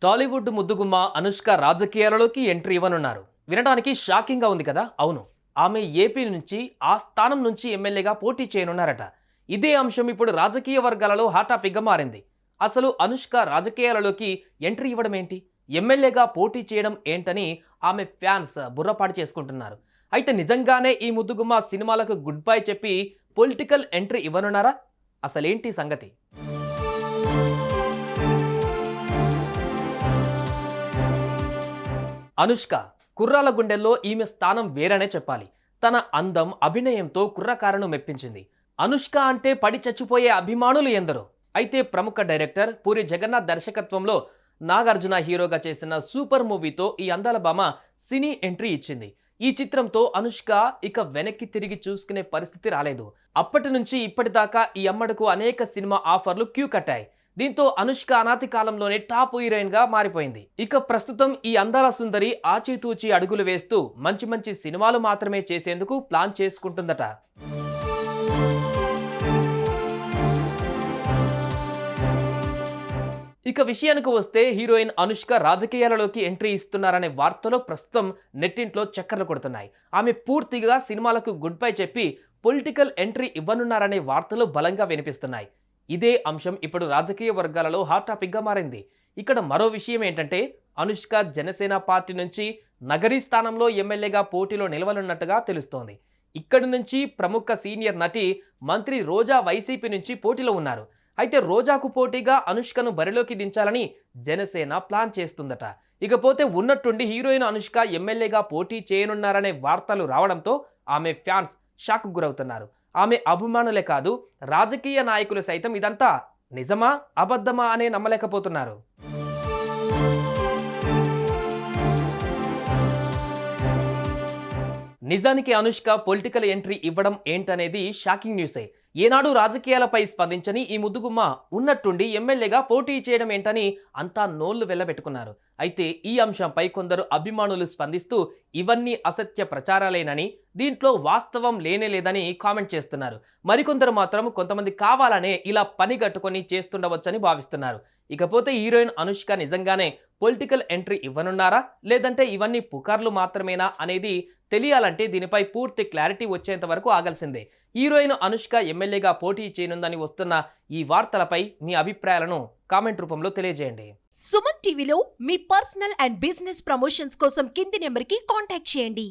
Tollywood ముద్దుగుమ్మ Anushka రాజకీయాలలోకి entry ఇవ్వనున్నారు. వినడానికి shocking గా ఉంది కదా? అవును, ఆమె ఏపీ నుంచి ఆ స్థానం నుంచి ఎమ్మెల్యేగా పోటీ చేయనున్నారట. ఇదే అంశం ఇప్పుడు రాజకీయ వర్గాలలో హాట్ టాపిక్గా మారింది. అసలు అనుష్క రాజకీయాలలోకి ఎంట్రీ ఇవ్వడం ఏంటి, ఎమ్మెల్యేగా పోటీ చేయడం ఏంటని ఆమె ఫ్యాన్స్ బుర్రపాటు చేసుకుంటున్నారు. అయితే నిజంగానే ఈ ముద్దుగుమ్మ సినిమాలకు గుడ్ బై చెప్పి పొలిటికల్ ఎంట్రీ ఇవ్వనున్నారా? అసలేంటి సంగతి? అనుష్క కుర్రాల గుండెల్లో ఈమె స్థానం వేరనే చెప్పాలి. తన అందం, అభినయంతో కుర్రకారును మెప్పించింది. అనుష్క అంటే పడి చచ్చిపోయే అభిమానులు ఎందరో. అయితే ప్రముఖ డైరెక్టర్ పూరి జగన్నాథ్ దర్శకత్వంలో నాగార్జున హీరోగా చేసిన సూపర్ మూవీతో ఈ అందాల భామ సినీ ఎంట్రీ ఇచ్చింది. ఈ చిత్రంతో అనుష్క ఇక వెనక్కి తిరిగి చూసుకునే పరిస్థితి రాలేదు. అప్పటి నుంచి ఇప్పటిదాకా ఈ అమ్మడుకు అనేక సినిమా ఆఫర్లు క్యూ కట్టాయి. దీంతో అనుష్క అనాతి కాలంలోనే టాప్ హీరోయిన్ గా మారిపోయింది. ఇక ప్రస్తుతం ఈ అందాల సుందరి ఆచితూచి అడుగులు వేస్తూ మంచి మంచి సినిమాలు మాత్రమే చేసేందుకు ప్లాన్ చేసుకుంటుందట. ఇక విషయానికి వస్తే హీరోయిన్ అనుష్క రాజకీయాలలోకి ఎంట్రీ ఇస్తున్నారనే వార్తలు ప్రస్తుతం నెట్టింట్లో చక్కర్లు కొడుతున్నాయి. ఆమె పూర్తిగా సినిమాలకు గుడ్ బై చెప్పి పొలిటికల్ ఎంట్రీ ఇవ్వనున్నారనే వార్తలు బలంగా వినిపిస్తున్నాయి. ఇదే అంశం ఇప్పుడు రాజకీయ వర్గాలలో హాట్ టాపిక్ గా మారింది. ఇక్కడ మరో విషయం ఏంటంటే, అనుష్క జనసేన పార్టీ నుంచి నగరీ స్థానంలో ఎమ్మెల్యేగా పోటీలో నిలవనున్నట్టుగా తెలుస్తోంది. ఇక్కడి నుంచి ప్రముఖ సీనియర్ నటి మంత్రి రోజా వైసీపీ నుంచి పోటీలో ఉన్నారు. అయితే రోజాకు పోటీగా అనుష్కను బరిలోకి దించాలని జనసేన ప్లాన్ చేస్తుందట. ఇకపోతే ఉన్నట్టుండి హీరోయిన్ అనుష్క ఎమ్మెల్యేగా పోటీ చేయనున్నారనే వార్తలు రావడంతో ఆమె ఫ్యాన్స్ షాక్ గురవుతున్నారు. ఆమె అభిమానులే కాదు, రాజకీయ నాయకులు సైతం ఇదంతా నిజమా అబద్ధమా అనే నమ్మలేకపోతున్నారు. నిజానికి అనుష్క పొలిటికల్ ఎంట్రీ ఇవ్వడం ఏంటనేది షాకింగ్ న్యూసే. ఏనాడు రాజకీయాలపై స్పందించని ఈ ముద్దుగుమ్మ ఉన్నట్టుండి ఎమ్మెల్యేగా పోటీ చేయడం ఏంటని అంతా నోళ్లు వెళ్ళబెట్టుకున్నారు. అయితే ఈ అంశంపై కొందరు అభిమానులు స్పందిస్తూ ఇవన్నీ అసత్య ప్రచారాలేనని, దీంట్లో వాస్తవం లేనేలేదని కామెంట్ చేస్తున్నారు. మరికొందరు మాత్రం కొంతమంది కావాలనే ఇలా పనిగట్టుకొని చేస్తుండవచ్చని భావిస్తున్నారు. ఇకపోతే హీరోయిన్ అనుష్క నిజంగానే పొలిటికల్ ఎంట్రీ ఇవ్వనున్నారా, లేదంటే ఇవన్నీ పుకార్లు మాత్రమేనా అనేది తెలియాలంటే దీనిపై పూర్తి క్లారిటీ వచ్చేంత వరకు ఆగాల్సిందే. హీరోయిన్ అనుష్క ఎమ్మెల్యేగా పోటీ చేయనుందని వస్తున్న ఈ వార్తలపై మీ అభిప్రాయాలను కామెంట్ రూపంలో తెలియజేయండి. సుమన్ టీవీలో మీ పర్సనల్ అండ్ బిజినెస్ ప్రమోషన్స్ కోసం కింది నెంబర్కి కాంటాక్ట్ చేయండి.